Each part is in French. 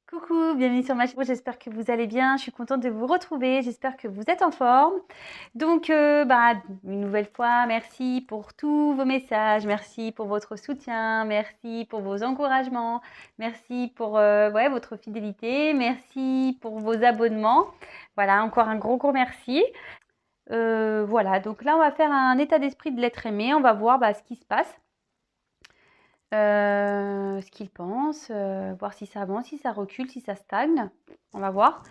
Coucou, bienvenue sur ma chaîne, j'espère que vous allez bien, je suis contente de vous retrouver, j'espère que vous êtes en forme. Donc, une nouvelle fois, merci pour tous vos messages, merci pour votre soutien, merci pour vos encouragements, merci pour votre fidélité, merci pour vos abonnements. Voilà, encore un gros merci. Voilà, donc là, on va faire un état d'esprit de l'être aimé, on va voir ce qui se passe. Ce qu'il pense, voir si ça avance, si ça recule, si ça stagne. On va voir.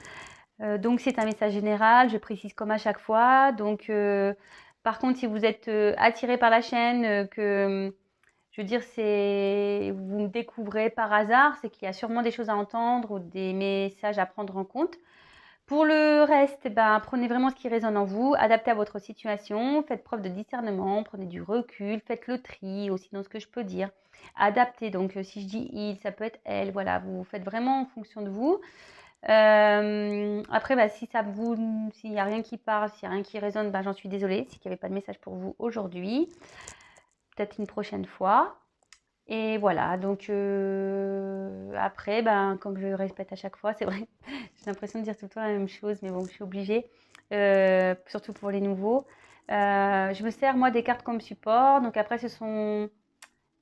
Donc c'est un message général, je précise comme à chaque fois. Donc par contre, si vous êtes attiré par la chaîne, que je veux dire, vous me découvrez par hasard, c'est qu'il y a sûrement des choses à entendre ou des messages à prendre en compte. Pour le reste, prenez vraiment ce qui résonne en vous, adaptez à votre situation, faites preuve de discernement, prenez du recul, faites le tri aussi dans ce que je peux dire. Adaptez, donc si je dis il, ça peut être elle, voilà, vous faites vraiment en fonction de vous. Après, s'il n'y a rien qui parle, s'il n'y a rien qui résonne, j'en suis désolée, s'il n'y avait pas de message pour vous aujourd'hui. Peut-être une prochaine fois. Et voilà, donc après, comme je le répète à chaque fois, c'est vrai, j'ai l'impression de dire tout le temps la même chose, mais bon, je suis obligée, surtout pour les nouveaux. Je me sers, moi, des cartes comme support. Donc après, ce sont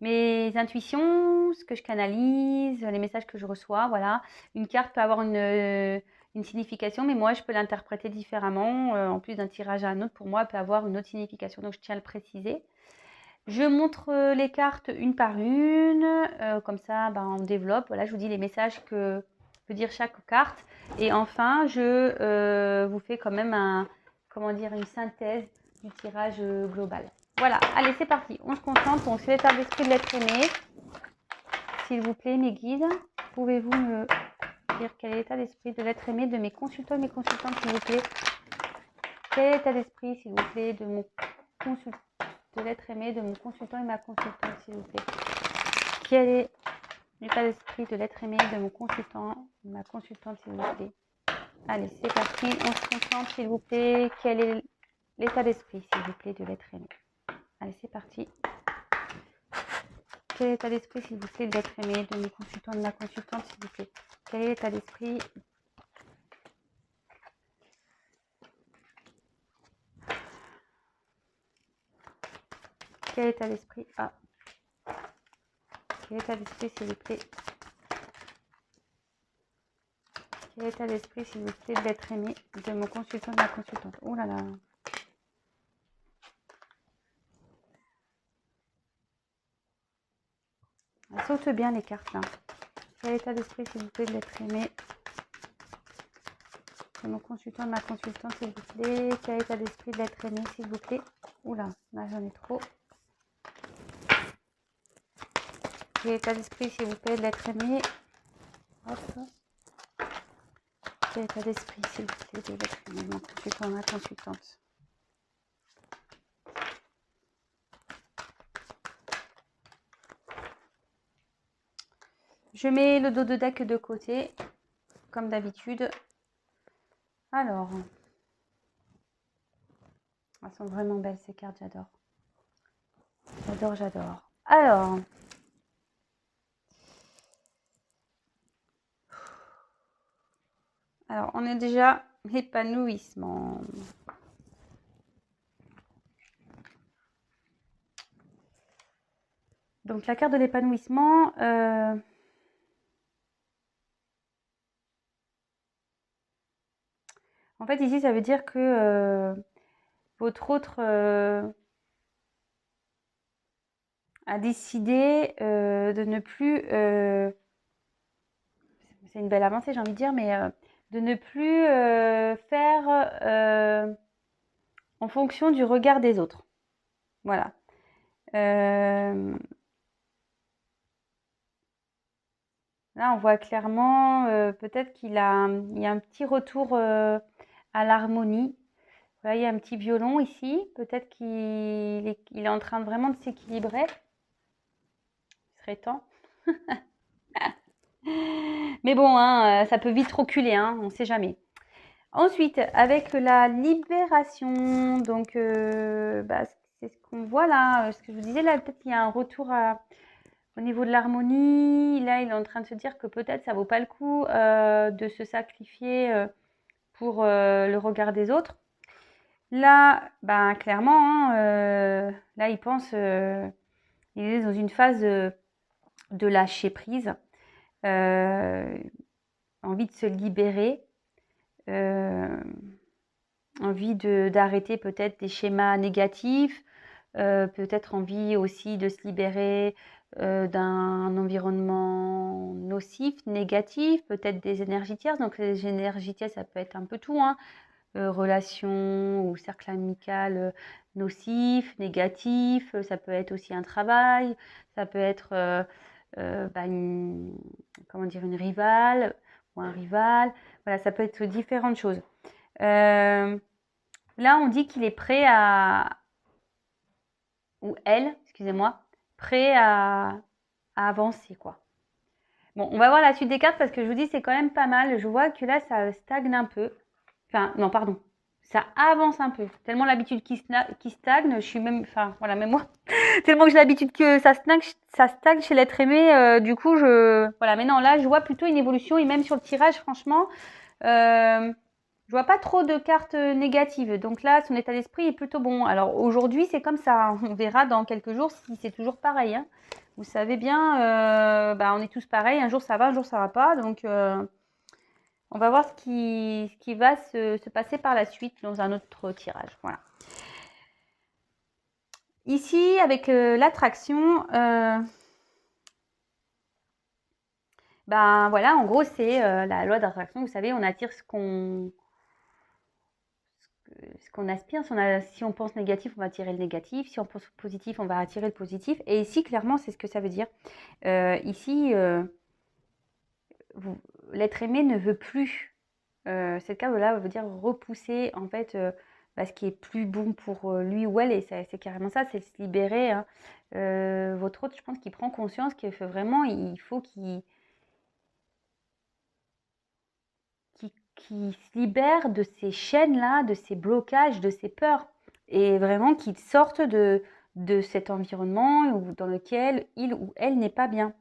mes intuitions, ce que je canalise, les messages que je reçois, voilà. Une carte peut avoir une signification, mais moi, je peux l'interpréter différemment. En plus d'un tirage à un autre, pour moi, elle peut avoir une autre signification, donc je tiens à le préciser. Je montre les cartes une par une, comme ça on développe. Voilà, je vous dis les messages que peut dire chaque carte. Et enfin, je vous fais quand même une synthèse du tirage global. Voilà, allez, c'est parti. On se concentre, on se fait l'état d'esprit de l'être aimé. S'il vous plaît, mes guides, pouvez-vous me dire quel est l'état d'esprit de l'être aimé de mes consultants et mes consultantes, s'il vous plaît? Quel est l'état d'esprit, s'il vous plaît, de mon consultant, de l'être aimé de mon consultant et ma consultante, s'il vous plaît? Quel est l'état d'esprit de l'être aimé de mon consultant et ma consultante, s'il vous plaît? Allez, c'est parti, on se concentre, s'il vous plaît. Quel est l'état d'esprit, s'il vous plaît, de l'être aimé? Allez, c'est parti. Quel est l'état d'esprit, s'il vous plaît, de l'être aimé de mes consultants et de ma consultante, s'il vous plaît? Quel est l'état d'esprit? Quel est l'état d'esprit? Quel est l'état d'esprit, s'il vous plaît? Quel est l'état d'esprit, s'il vous plaît, de l'être aimé de mon consultant et de ma consultante? Oh là là. Elle saute bien les cartes là. Quel est l'état d'esprit, s'il vous plaît, de l'être aimé de mon consultant et de ma consultante, s'il vous plaît? Quel est l'état d'esprit de l'être aimé, s'il vous plaît? Oula, là j'en ai trop. Quel est l'état d'esprit, s'il vous plaît, de l'être aimé? Hop. Quel est l'état d'esprit, s'il vous plaît, de l'être aimé de mon consultant et de ma consultante? Je mets le dos de deck de côté, comme d'habitude. Alors, elles sont vraiment belles ces cartes, j'adore. J'adore. Alors, on est déjà épanouissement. Donc, la carte de l'épanouissement, en fait, ici, ça veut dire que votre autre a décidé de ne plus... c'est une belle avancée, j'ai envie de dire, mais de ne plus faire en fonction du regard des autres. Voilà. Là, on voit clairement, peut-être il y a un petit retour à l'harmonie. Voilà, il y a un petit violon ici. Peut-être qu'il est en train vraiment de s'équilibrer. Il serait temps. Mais bon, ça peut vite reculer, on ne sait jamais. Ensuite, avec la libération, donc c'est ce qu'on voit là, ce que je vous disais là, peut-être qu'il y a un retour Au niveau de l'harmonie, là, il est en train de se dire que peut-être ça vaut pas le coup de se sacrifier pour le regard des autres. Là, ben, clairement, hein, là, il pense, il est dans une phase de lâcher prise, envie de se libérer, envie d'arrêter peut-être des schémas négatifs, peut-être envie aussi de se libérer d'un environnement nocif, négatif, peut-être des énergies tierces. Donc les énergies tierces, ça peut être un peu tout, hein. Relations ou cercle amical nocif, négatif, ça peut être aussi un travail, ça peut être comment dire, une rivale ou un rival. Voilà, ça peut être différentes choses. Là, on dit qu'il est prêt à, ou elle, excusez-moi, prêt à avancer, quoi. Bon, on va voir la suite des cartes parce que je vous dis, c'est quand même pas mal. Je vois que là, ça stagne un peu. Enfin, non, pardon. Ça avance un peu. Tellement l'habitude qui stagne, je suis même, enfin, voilà, même moi, tellement que j'ai l'habitude que ça stagne chez l'être aimé, du coup, voilà, mais non, là, je vois plutôt une évolution et même sur le tirage, franchement, je vois pas trop de cartes négatives. Donc là, son état d'esprit est plutôt bon. Alors aujourd'hui, c'est comme ça. On verra dans quelques jours si c'est toujours pareil, hein. Vous savez bien, on est tous pareils. Un jour ça va, un jour ça va pas. Donc on va voir ce qui va se passer par la suite dans un autre tirage. Voilà. Ici, avec l'attraction, voilà, en gros, c'est la loi d'attraction. Vous savez, on attire ce qu'on aspire. Si on pense négatif, on va attirer le négatif. Si on pense positif, on va attirer le positif. Et ici, clairement, c'est ce que ça veut dire. Ici, l'être aimé ne veut plus. Cette carte-là veut dire repousser, en fait, ce qui est plus bon pour lui ou elle. Et c'est carrément ça, c'est se libérer, hein. Votre hôte, je pense qu'il prend conscience qu'il faut vraiment, il faut qui se libère de ces chaînes-là, de ces blocages, de ces peurs. Et vraiment qu'il sorte de cet environnement dans lequel il ou elle n'est pas bien.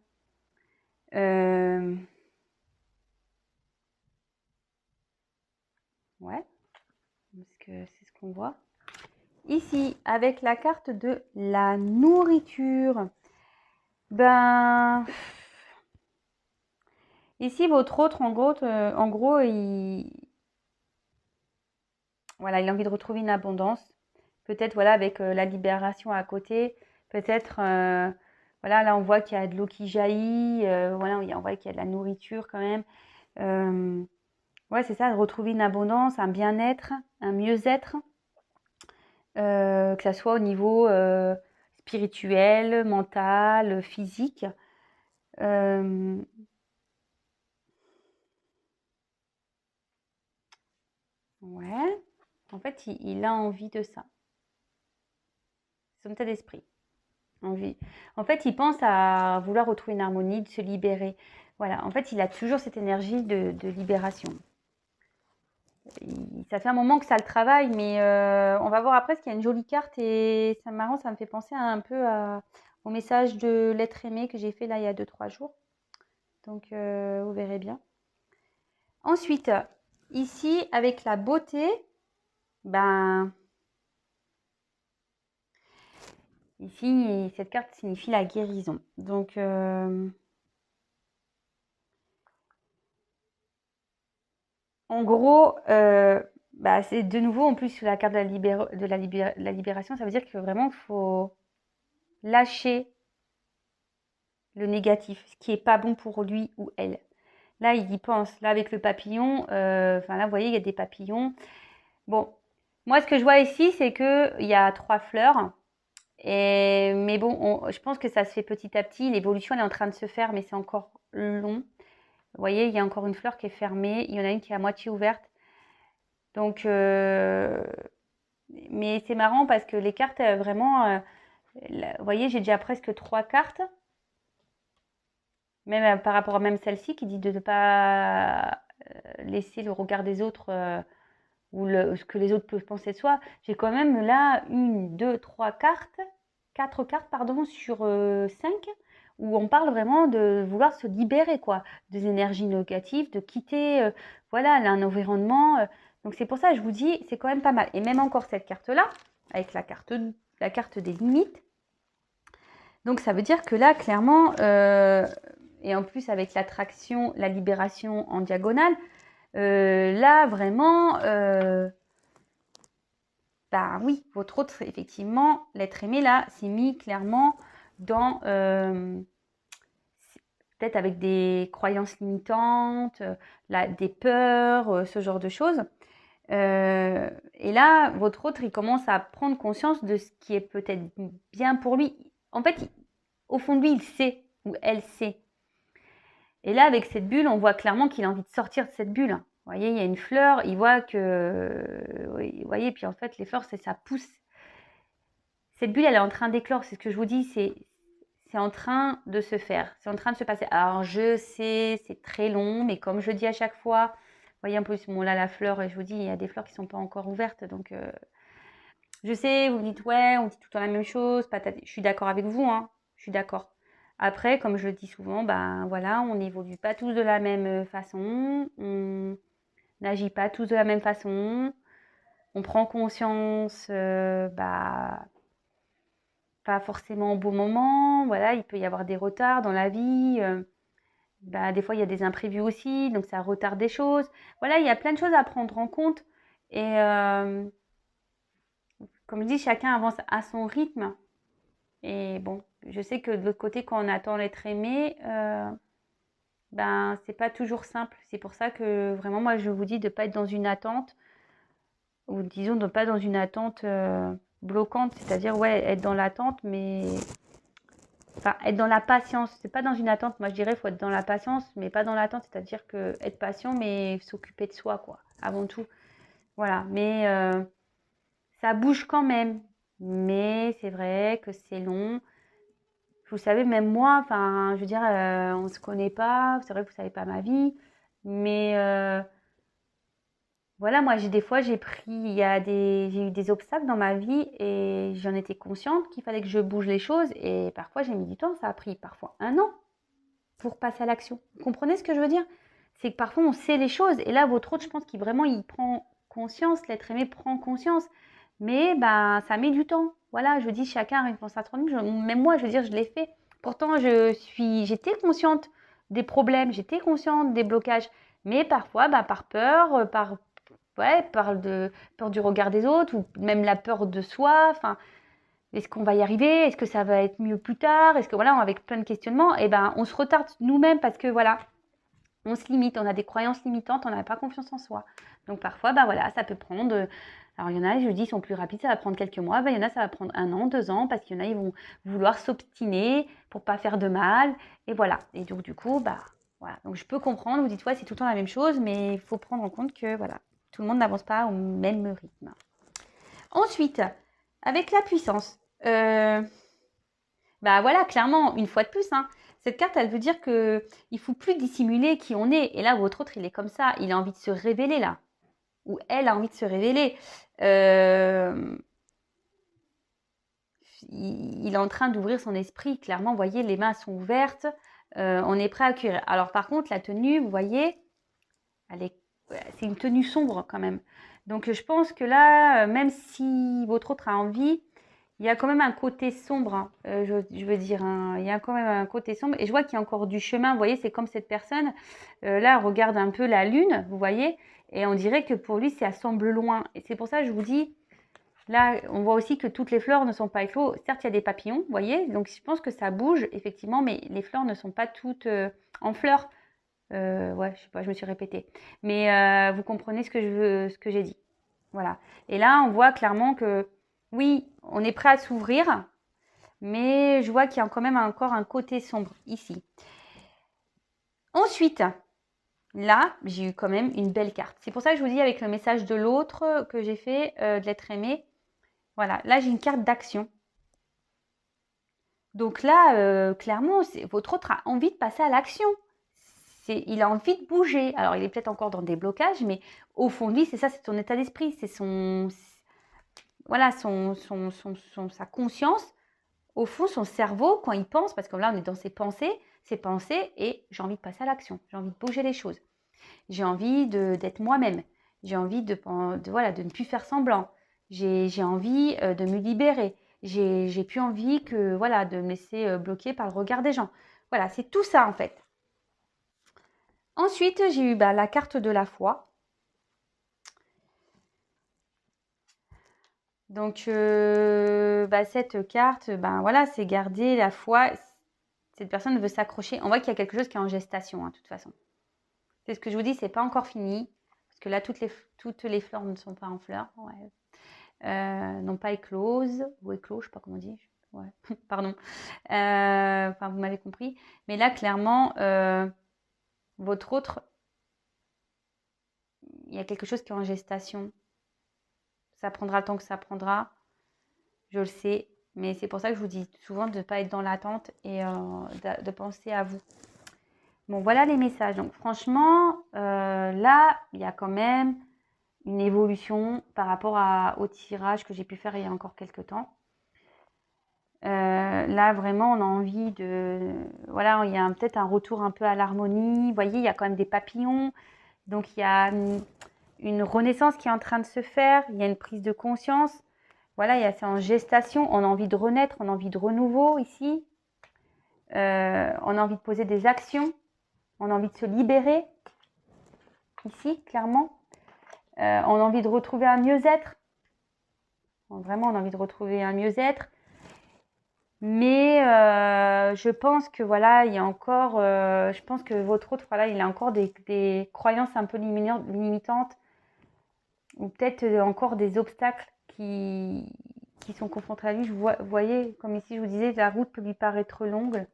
Ouais, parce que c'est ce qu'on voit. Ici, avec la carte de la nourriture, ici, votre autre, en gros, voilà, il a envie de retrouver une abondance. Peut-être, voilà, avec la libération à côté. Peut-être, voilà, là, on voit qu'il y a de l'eau qui jaillit. Voilà, on voit qu'il y a de la nourriture quand même. Ouais, c'est ça, de retrouver une abondance, un bien-être, un mieux-être. Que ça soit au niveau spirituel, mental, physique. Ouais, en fait, il a envie de ça. Son état d'esprit. Envie. En fait, il pense à vouloir retrouver une harmonie, de se libérer. Voilà, en fait, il a toujours cette énergie de libération. Ça fait un moment que ça le travaille, mais on va voir après, parce qu'il y a une jolie carte et c'est marrant, ça me fait penser un peu au message de l'être aimé que j'ai fait là il y a 2-3 jours. Donc, vous verrez bien. Ensuite, ici, avec la beauté, ici, cette carte signifie la guérison. Donc, en gros, c'est de nouveau, en plus, sur la carte de la libération, ça veut dire que vraiment, il faut lâcher le négatif, ce qui n'est pas bon pour lui ou elle. Là, il y pense. Là, avec le papillon, là, vous voyez, il y a des papillons. Bon, moi, ce que je vois ici, c'est qu'il y a 3 fleurs. Mais bon, je pense que ça se fait petit à petit. L'évolution, elle est en train de se faire, mais c'est encore long. Vous voyez, il y a encore une fleur qui est fermée. Il y en a une qui est à moitié ouverte. Donc, mais c'est marrant parce que les cartes, vraiment, vous voyez, j'ai déjà presque 3 cartes. Même par rapport à même celle-ci qui dit de ne pas laisser le regard des autres ou ce que les autres peuvent penser de soi. J'ai quand même là 1, 2, 3 cartes, 4 cartes pardon, sur 5 où on parle vraiment de vouloir se libérer, quoi, des énergies négatives, de quitter, voilà, un environnement. Donc c'est pour ça que je vous dis, c'est quand même pas mal. Et même encore cette carte-là, avec la carte des limites. Donc ça veut dire que là, clairement, et en plus avec l'attraction, la libération en diagonale, là vraiment, bah oui, votre autre, effectivement, l'être aimé là, s'est mis clairement dans, peut-être avec des croyances limitantes, des peurs, ce genre de choses. Et là, votre autre, il commence à prendre conscience de ce qui est peut-être bien pour lui. En fait, au fond de lui, il sait, ou elle sait. Et là, avec cette bulle, on voit clairement qu'il a envie de sortir de cette bulle. Vous voyez, il y a une fleur, il voit que... Vous voyez, puis en fait, les fleurs, ça pousse. Cette bulle, elle est en train d'éclore, c'est ce que je vous dis, c'est en train de se faire, c'est en train de se passer. Alors, je sais, c'est très long, mais comme je dis à chaque fois, vous voyez un peu, bon, là, la fleur, et je vous dis, il y a des fleurs qui ne sont pas encore ouvertes, donc... je sais, vous me dites, ouais, on dit tout le temps la même chose, patati. Je suis d'accord avec vous, hein, je suis d'accord. Après, comme je le dis souvent, ben voilà, on n'évolue pas tous de la même façon, on n'agit pas tous de la même façon, on prend conscience, bah, pas forcément au bon moment, voilà, il peut y avoir des retards dans la vie, bah, des fois il y a des imprévus aussi, donc ça retarde des choses. Voilà, il y a plein de choses à prendre en compte et comme je dis, chacun avance à son rythme. Et bon, je sais que de l'autre côté, quand on attend l'être aimé, ben c'est pas toujours simple. C'est pour ça que vraiment, moi, je vous dis de ne pas être dans une attente, ou disons de ne pas dans une attente bloquante, c'est-à-dire ouais, être dans l'attente, mais enfin être dans la patience. C'est pas dans une attente. Moi, je dirais, faut être dans la patience, mais pas dans l'attente. C'est-à-dire que être patient, mais s'occuper de soi, quoi, avant tout. Voilà. Mais ça bouge quand même. Mais c'est vrai que c'est long. Vous savez, même moi, enfin, je veux dire, on ne se connaît pas, c'est vrai que vous ne savez pas ma vie, mais voilà, moi, des fois, j'ai eu des obstacles dans ma vie et j'en étais consciente qu'il fallait que je bouge les choses et parfois, j'ai mis du temps, ça a pris parfois 1 an pour passer à l'action. Vous comprenez ce que je veux dire? C'est que parfois, on sait les choses et là, votre autre, je pense qu'il vraiment, il prend conscience, l'être aimé prend conscience, mais ben, ça met du temps. Voilà, je dis chacun a une réponse à 30 minutes. Même moi, je veux dire, je l'ai fait. Pourtant, j'étais consciente des problèmes, j'étais consciente des blocages. Mais parfois, bah, par peur, peur du regard des autres, ou même la peur de soi. Enfin, est-ce qu'on va y arriver? Est-ce que ça va être mieux plus tard? Est-ce que voilà, avec plein de questionnements, et ben, on se retarde nous-mêmes parce que voilà, on se limite, on a des croyances limitantes, on n'a pas confiance en soi. Donc parfois, bah voilà, ça peut prendre. Alors il y en a, je dis, ils sont plus rapides, ça va prendre quelques mois. Bah, il y en a, ça va prendre 1 an, 2 ans, parce qu'il y en a, ils vont vouloir s'obstiner pour pas faire de mal. Et voilà. Et donc du coup, bah voilà. Donc je peux comprendre. Vous dites, ouais, c'est tout le temps la même chose, mais il faut prendre en compte que voilà, tout le monde n'avance pas au même rythme. Ensuite, avec la puissance. Bah voilà, clairement, une fois de plus, hein, cette carte, elle veut dire que il faut plus dissimuler qui on est. Et là, votre autre, il est comme ça, il a envie de se révéler là, ou elle a envie de se révéler. Il est en train d'ouvrir son esprit. Clairement, vous voyez, les mains sont ouvertes, on est prêt à accueillir. Alors par contre, la tenue, vous voyez, c'est une tenue sombre quand même. Donc je pense que là, même si votre autre a envie, il y a quand même un côté sombre, hein, je veux dire, hein, il y a quand même un côté sombre. Et je vois qu'il y a encore du chemin, vous voyez, c'est comme cette personne, là, regarde un peu la lune, vous voyez, et on dirait que pour lui, ça semble loin. Et c'est pour ça que je vous dis, là, on voit aussi que toutes les fleurs ne sont pas éclos. Certes, il y a des papillons, vous voyez, donc je pense que ça bouge, effectivement, mais les fleurs ne sont pas toutes en fleurs. Ouais, je sais pas, je me suis répétée. Mais vous comprenez ce que j'ai dit. Voilà. Et là, on voit clairement que oui, on est prêt à s'ouvrir, mais je vois qu'il y a quand même encore un côté sombre ici. Ensuite, là, j'ai eu quand même une belle carte. C'est pour ça que je vous dis avec le message de l'autre que j'ai fait, de l'être aimé. Voilà, là, j'ai une carte d'action. Donc là, clairement, votre autre a envie de passer à l'action. Il a envie de bouger. Alors, il est peut-être encore dans des blocages, mais au fond de lui, c'est ça, c'est son état d'esprit, c'est voilà, sa conscience au fond, son cerveau, quand il pense, parce que là, on est dans ses pensées, et j'ai envie de passer à l'action, j'ai envie de bouger les choses, j'ai envie d'être moi-même, j'ai envie voilà, de ne plus faire semblant, j'ai envie de me libérer, j'ai plus envie voilà, de me laisser bloquer par le regard des gens. Voilà, c'est tout ça en fait. Ensuite, j'ai eu la carte de la foi. Donc, cette carte, voilà, c'est garder la foi. Cette personne veut s'accrocher. On voit qu'il y a quelque chose qui est en gestation, hein, de toute façon. C'est ce que je vous dis, c'est pas encore fini. Parce que là, toutes les fleurs ne sont pas en fleurs. Ouais. Non pas écloses. Ou éclos, je sais pas comment on dit. Ouais. Pardon. Enfin, vous m'avez compris. Mais là, clairement, votre autre, il y a quelque chose qui est en gestation. Ça prendra le temps que ça prendra. Je le sais. Mais c'est pour ça que je vous dis souvent de ne pas être dans l'attente et de penser à vous. Bon, voilà les messages. Donc, franchement, là, il y a quand même une évolution par rapport au tirage que j'ai pu faire il y a encore quelques temps. Là, vraiment, on a envie de... Voilà, il y a peut-être un retour un peu à l'harmonie. Vous voyez, il y a quand même des papillons. Donc, il y a une renaissance qui est en train de se faire. Il y a une prise de conscience. Voilà, c'est en gestation. On a envie de renaître, on a envie de renouveau ici. On a envie de poser des actions. On a envie de se libérer. Ici, clairement. On a envie de retrouver un mieux-être. Vraiment, on a envie de retrouver un mieux-être. Mais je pense que voilà, il y a encore, je pense que votre autre, voilà, il a encore des croyances un peu limitantes, ou peut-être encore des obstacles qui sont confrontés à lui. Vous voyez, comme ici je vous disais, la route peut lui paraître longue.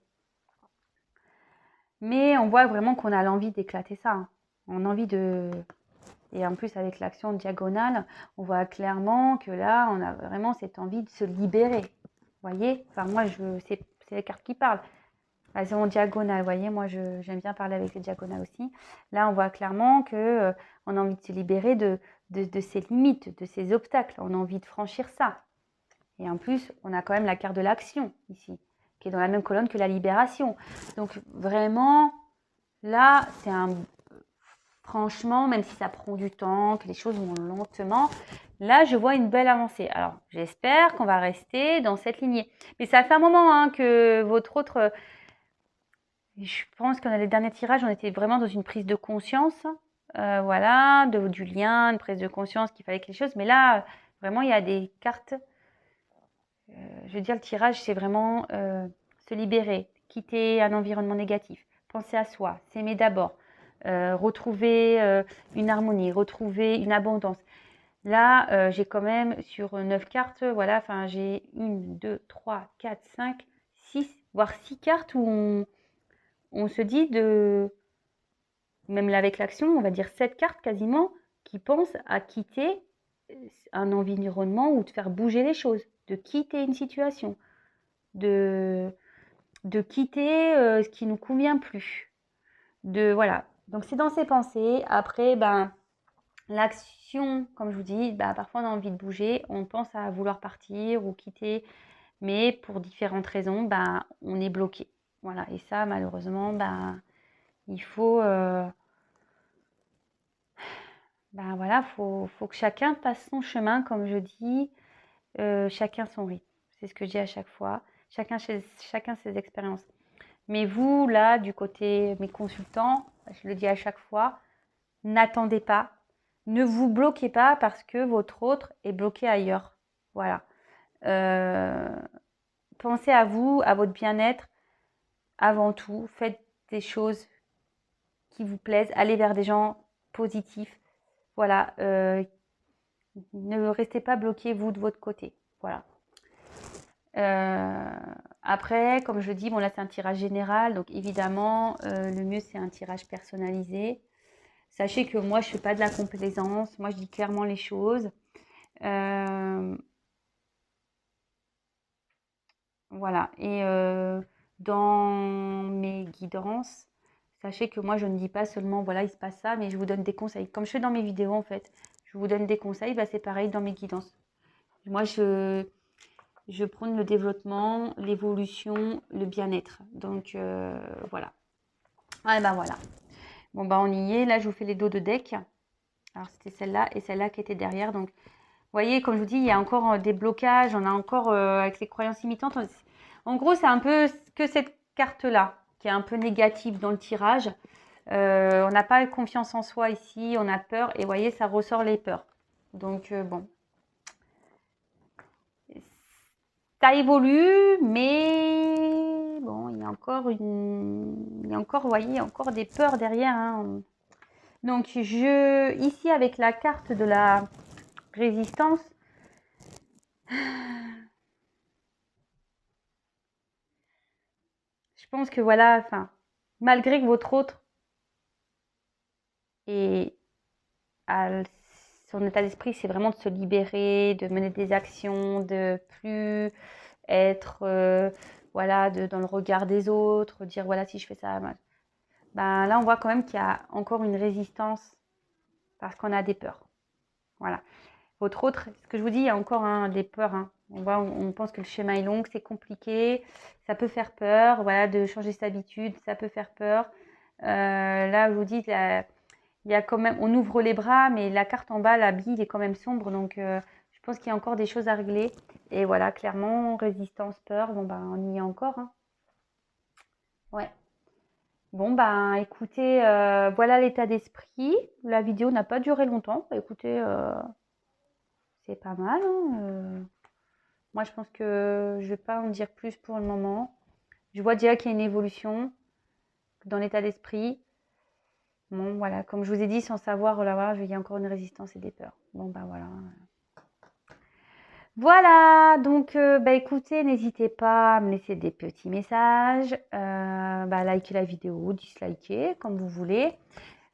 Mais on voit vraiment qu'on a l'envie d'éclater ça. Hein. On a envie de... Et en plus, avec l'action diagonale, on voit clairement que là, on a vraiment cette envie de se libérer. Vous voyez, enfin, moi, c'est les cartes qui parlent. Elles sont en diagonale, vous voyez, moi, j'aime bien parler avec les diagonales aussi. Là, on voit clairement qu'on on a envie de se libérer de ces limites, de ces obstacles. On a envie de franchir ça. Et en plus, on a quand même la carte de l'action ici, qui est dans la même colonne que la libération. Donc, vraiment, là, c'est un... Franchement, même si ça prend du temps, que les choses vont lentement, là, je vois une belle avancée. Alors, j'espère qu'on va rester dans cette lignée. Mais ça fait un moment hein, que votre autre... je pense que dans les derniers tirages, on était vraiment dans une prise de conscience. Voilà, du lien, une prise de conscience qu'il fallait quelque chose. Mais là, vraiment, il y a des cartes... je veux dire, le tirage, c'est vraiment se libérer, quitter un environnement négatif, penser à soi, s'aimer d'abord. Retrouver une harmonie, retrouver une abondance. Là, j'ai quand même sur 9 cartes, voilà, enfin j'ai 1, 2, 3, 4, 5, 6, voire 6 cartes où on se dit même là avec l'action, on va dire 7 cartes quasiment, qui pensent à quitter un environnement ou de faire bouger les choses, de quitter une situation, de quitter ce qui ne nous convient plus. Voilà. Donc, c'est dans ses pensées. Après, l'action, comme je vous dis, parfois on a envie de bouger, on pense à vouloir partir ou quitter, mais pour différentes raisons, on est bloqué. Voilà. Et ça, malheureusement, il faut... voilà, faut que chacun passe son chemin, comme je dis, chacun son rythme. C'est ce que je dis à chaque fois. Chacun ses expériences. Mais vous, là, du côté mes consultants, je le dis à chaque fois, n'attendez pas. Ne vous bloquez pas parce que votre autre est bloqué ailleurs. Voilà. Pensez à vous, à votre bien-être avant tout. Faites des choses qui vous plaisent. Allez vers des gens positifs. Voilà. Ne restez pas bloqué, vous, de votre côté. Voilà. Après, comme je dis, bon là c'est un tirage général, donc évidemment le mieux c'est un tirage personnalisé. Sachez que moi je fais pas de la complaisance, moi je dis clairement les choses. Voilà, et dans mes guidances, sachez que moi je ne dis pas seulement voilà il se passe ça, mais je vous donne des conseils. Comme je fais dans mes vidéos en fait, je vous donne des conseils, c'est pareil dans mes guidances. Moi je prône le développement, l'évolution, le bien-être. Donc, voilà. Ah, ben voilà. Bon, bah on y est. Là, je vous fais les dos de deck. Alors, c'était celle-là et celle-là qui était derrière. Donc, vous voyez, comme je vous dis, il y a encore des blocages. On a encore, avec les croyances limitantes. En gros, c'est un peu que cette carte-là qui est un peu négative dans le tirage. On n'a pas confiance en soi ici. On a peur. Et vous voyez, ça ressort les peurs. Donc, bon. Ça évolue, mais bon, il y a encore une... Il y a encore, vous voyez, il y a encore des peurs derrière, hein. Donc, ici, avec la carte de la résistance, je pense que voilà, enfin, malgré que votre autre et son état d'esprit, c'est vraiment de se libérer, de mener des actions, de plus être voilà, dans le regard des autres, dire voilà, si je fais ça, ben, là, on voit quand même qu'il y a encore une résistance parce qu'on a des peurs. Voilà. Votre autre, ce que je vous dis, il y a encore des peurs. Hein. On pense que le schéma est long, que c'est compliqué, ça peut faire peur. Voilà, de changer ses habitudes, ça peut faire peur. Là, je vous dis, il y a quand même, on ouvre les bras, mais la carte en bas, la bille est quand même sombre. Donc, je pense qu'il y a encore des choses à régler. Et voilà, clairement, résistance, peur, bon, ben, on y est encore. Hein. Ouais. Bon, ben, écoutez, voilà l'état d'esprit. La vidéo n'a pas duré longtemps. Écoutez, c'est pas mal. Hein, moi, je pense que je vais pas en dire plus pour le moment. Je vois déjà qu'il y a une évolution dans l'état d'esprit. Bon, voilà, comme je vous ai dit, sans savoir, oh là, voilà, il y a encore une résistance et des peurs. Bon, ben voilà. Voilà, donc bah écoutez, n'hésitez pas à me laisser des petits messages, likez la vidéo, dislikez, comme vous voulez.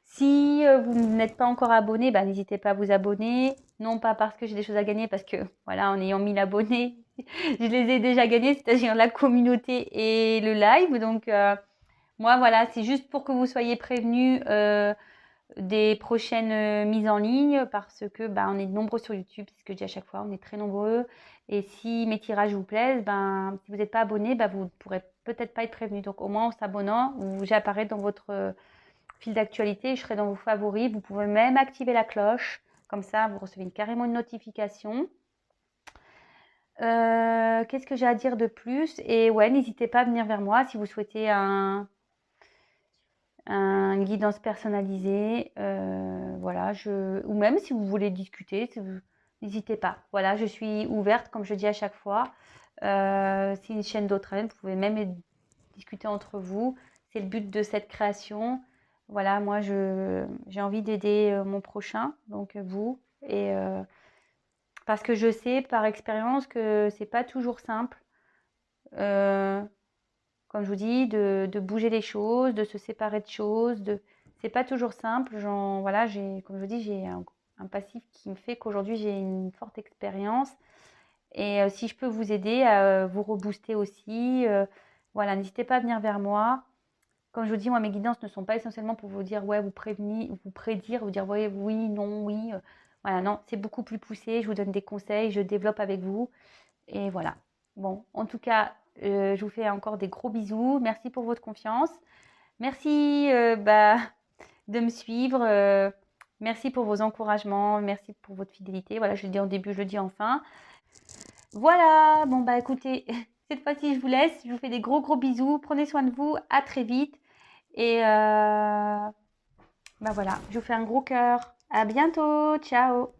Si vous n'êtes pas encore abonné, bah, n'hésitez pas à vous abonner. Non pas parce que j'ai des choses à gagner, parce que voilà, en ayant 1000 abonnés, je les ai déjà gagnés, c'est-à-dire la communauté et le live. Donc moi voilà, c'est juste pour que vous soyez prévenus des prochaines mises en ligne parce que on est nombreux sur YouTube, c'est ce que je dis à chaque fois, on est très nombreux. Et si mes tirages vous plaisent, si vous n'êtes pas abonné, vous ne pourrez peut-être pas être prévenu. Donc au moins en s'abonnant, j'apparais dans votre fil d'actualité, je serai dans vos favoris. Vous pouvez même activer la cloche, comme ça vous recevez carrément une notification. Qu'est-ce que j'ai à dire de plus? Et ouais, n'hésitez pas à venir vers moi si vous souhaitez un guidance personnalisée, voilà, ou même si vous voulez discuter, n'hésitez pas. Voilà, je suis ouverte, comme je dis à chaque fois. C'est une chaîne d'entraide, vous pouvez même discuter entre vous. C'est le but de cette création. Voilà, moi, j'ai envie d'aider mon prochain, donc vous, et parce que je sais par expérience que c'est pas toujours simple. Comme je vous dis, de bouger les choses, de se séparer de choses, c'est pas toujours simple. Voilà, comme je vous dis, j'ai un passif qui me fait qu'aujourd'hui j'ai une forte expérience. Et si je peux vous aider à vous rebooster aussi, voilà, n'hésitez pas à venir vers moi. Comme je vous dis, moi, mes guidances ne sont pas essentiellement pour vous dire, ouais, vous prévenir, vous prédire, vous dire, ouais, oui, non, oui. Voilà, non, c'est beaucoup plus poussé. Je vous donne des conseils, je développe avec vous. Et voilà. Bon, en tout cas, je vous fais encore des gros bisous. Merci pour votre confiance. Merci de me suivre. Merci pour vos encouragements. Merci pour votre fidélité. Voilà, je le dis en début, je le dis en fin. Voilà, bon écoutez, cette fois-ci je vous laisse. Je vous fais des gros bisous. Prenez soin de vous. À très vite. Et voilà, je vous fais un gros cœur. À bientôt. Ciao.